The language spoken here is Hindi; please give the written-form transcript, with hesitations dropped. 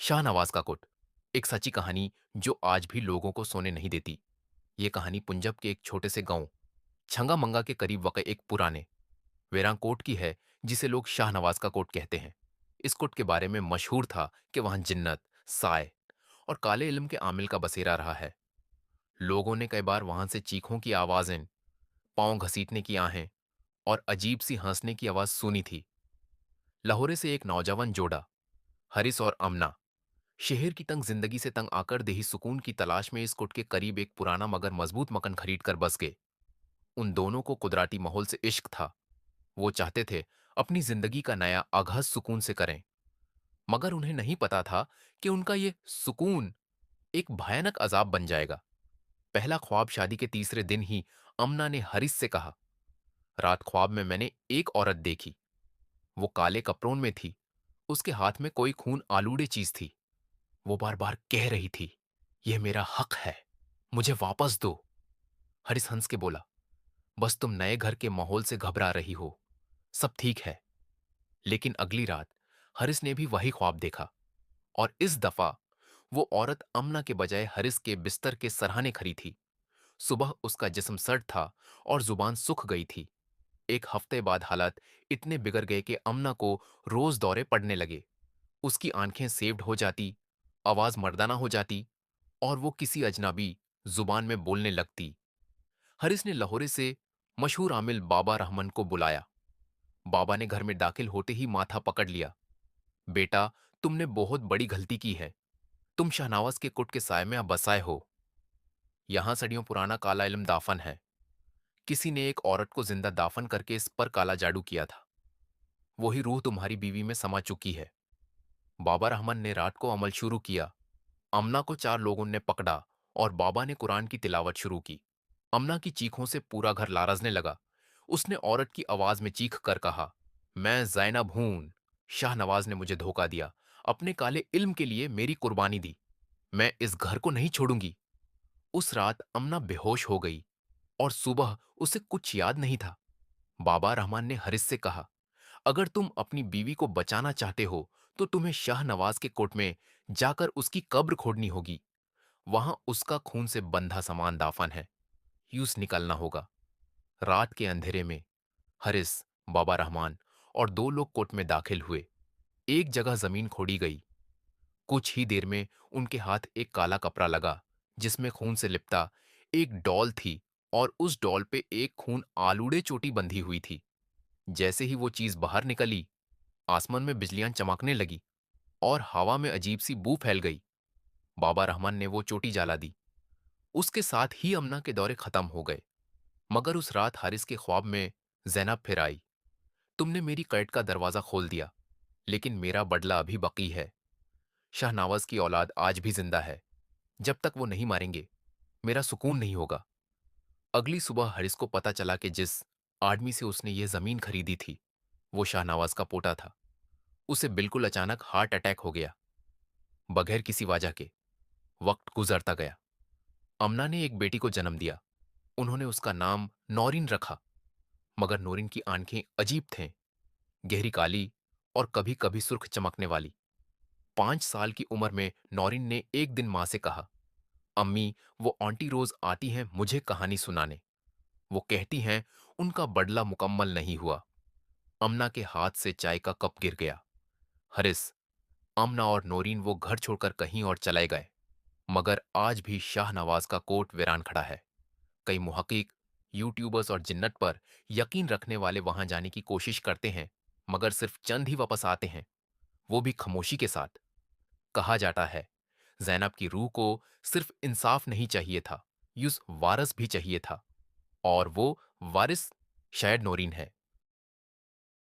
शाहनवाज का कोट, एक सच्ची कहानी जो आज भी लोगों को सोने नहीं देती। ये कहानी पंजाब के एक छोटे से गांव छंगा मंगा के करीब वाक़ एक पुराने वेरान कोट की है, जिसे लोग शाहनवाज का कोट कहते हैं। इस कोट के बारे में मशहूर था कि वहां जिन्नत, साय और काले इल्म के आमिल का बसेरा रहा है। लोगों ने कई बार वहां से चीखों की आवाजें, पांव घसीटने की आहें और अजीब सी हंसने की आवाज सुनी थी। लाहौरे से एक नौजवान जोड़ा, हरिस और अमना, शहर की तंग जिंदगी से तंग आकर देही सुकून की तलाश में इस कुट के करीब एक पुराना मगर मजबूत मकान खरीद कर बस गए। उन दोनों को कुदरती माहौल से इश्क था। वो चाहते थे अपनी जिंदगी का नया आगाज सुकून से करें, मगर उन्हें नहीं पता था कि उनका ये सुकून एक भयानक अजाब बन जाएगा। पहला ख्वाब शादी के तीसरे दिन ही अमना ने हरिस से कहा, रात ख्वाब में मैंने एक औरत देखी। वो काले कपड़ों में थी, उसके हाथ में कोई खून आलूड़े चीज थी। वो बार बार कह रही थी, यह मेरा हक है, मुझे वापस दो। हरिस हंस के बोला, बस तुम नए घर के माहौल से घबरा रही हो, सब ठीक है। लेकिन अगली रात हरिस ने भी वही ख्वाब देखा, और इस दफा वो औरत अमना के बजाय हरिस के बिस्तर के सरहाने खड़ी थी। सुबह उसका जिस्म सर्द था और जुबान सूख गई थी। एक हफ्ते बाद हालात इतने बिगड़ गए कि अमना को रोज दौरे पड़ने लगे। उसकी आंखें सेव्ड हो जाती, आवाज मर्दाना हो जाती और वो किसी अजनबी जुबान में बोलने लगती। हरिस ने लाहौरे से मशहूर आमिल बाबा रहमान को बुलाया। बाबा ने घर में दाखिल होते ही माथा पकड़ लिया। बेटा, तुमने बहुत बड़ी गलती की है। तुम शाहनवाज के कुट के साय में अब बसाए हो। यहां सदियों पुराना काला इल्म दाफन है। किसी ने एक औरत को जिंदा दाफन करके इस पर काला जादू किया था। वही रूह तुम्हारी बीवी में समा चुकी है। बाबा रहमान ने रात को अमल शुरू किया। अमना को 4 लोगों ने पकड़ा और बाबा ने कुरान की तिलावत शुरू की। अमना की चीखों से पूरा घर लारजने लगा। उसने औरत की आवाज में चीख कर कहा, मैं ज़ैनब हूं। शाहनवाज ने मुझे धोखा दिया, अपने काले इल्म के लिए मेरी कुर्बानी दी। मैं इस घर को नहीं छोड़ूंगी। उस रात अमना बेहोश हो गई और सुबह उसे कुछ याद नहीं था। बाबा रहमान ने हरिस से कहा, अगर तुम अपनी बीवी को बचाना चाहते हो तो तुम्हें शाहनवाज के कोट में जाकर उसकी कब्र खोदनी होगी। वहां उसका खून से बंधा सामान दाफन है। यूस निकलना होगा। रात के अंधेरे में हरिस, बाबा रहमान और 2 लोग कोट में दाखिल हुए। एक जगह जमीन खोदी गई। कुछ ही देर में उनके हाथ एक काला कपड़ा लगा, जिसमें खून से लिपटा एक डॉल थी और उस डॉल पे एक खून आलूड़े चोटी बंधी हुई थी। जैसे ही वो चीज बाहर निकली, आसमान में बिजलियां चमकने लगी और हवा में अजीब सी बू फैल गई। बाबा रहमान ने वो चोटी जला दी। उसके साथ ही अमना के दौरे खत्म हो गए। मगर उस रात हारिस के ख्वाब में जैनब फिर आई। तुमने मेरी कैद का दरवाजा खोल दिया, लेकिन मेरा बदला अभी बाकी है। शाहनवाज की औलाद आज भी जिंदा है। जब तक वो नहीं मारेंगे, मेरा सुकून नहीं होगा। अगली सुबह हरिस को पता चला कि जिस आदमी से उसने ये जमीन खरीदी थी, वो शाहनवाज का पोता था। उसे बिल्कुल अचानक हार्ट अटैक हो गया, बगैर किसी वजह के। वक्त गुजरता गया। अमना ने एक बेटी को जन्म दिया। उन्होंने उसका नाम नौरीन रखा। मगर नौरीन की आंखें अजीब थीं, गहरी काली और कभी कभी सुर्ख चमकने वाली। 5 साल की उम्र में नौरीन ने एक दिन मां से कहा, अम्मी, वो आंटी रोज आती हैं मुझे कहानी सुनाने। वो कहती हैं उनका बदला मुकम्मल नहीं हुआ। अमना के हाथ से चाय का कप गिर गया। हरिस, अमना और नौरीन वो घर छोड़कर कहीं और चले गए। मगर आज भी शाहनवाज का कोट वीरान खड़ा है। कई मुहक्किक, यूट्यूबर्स और जिन्नत पर यकीन रखने वाले वहां जाने की कोशिश करते हैं, मगर सिर्फ चंद ही वापस आते हैं, वो भी खामोशी के साथ। कहा जाता है, जैनब की रूह को सिर्फ इंसाफ नहीं चाहिए था, यूस वारस भी चाहिए था, और वो वारिस शायद नौरीन है।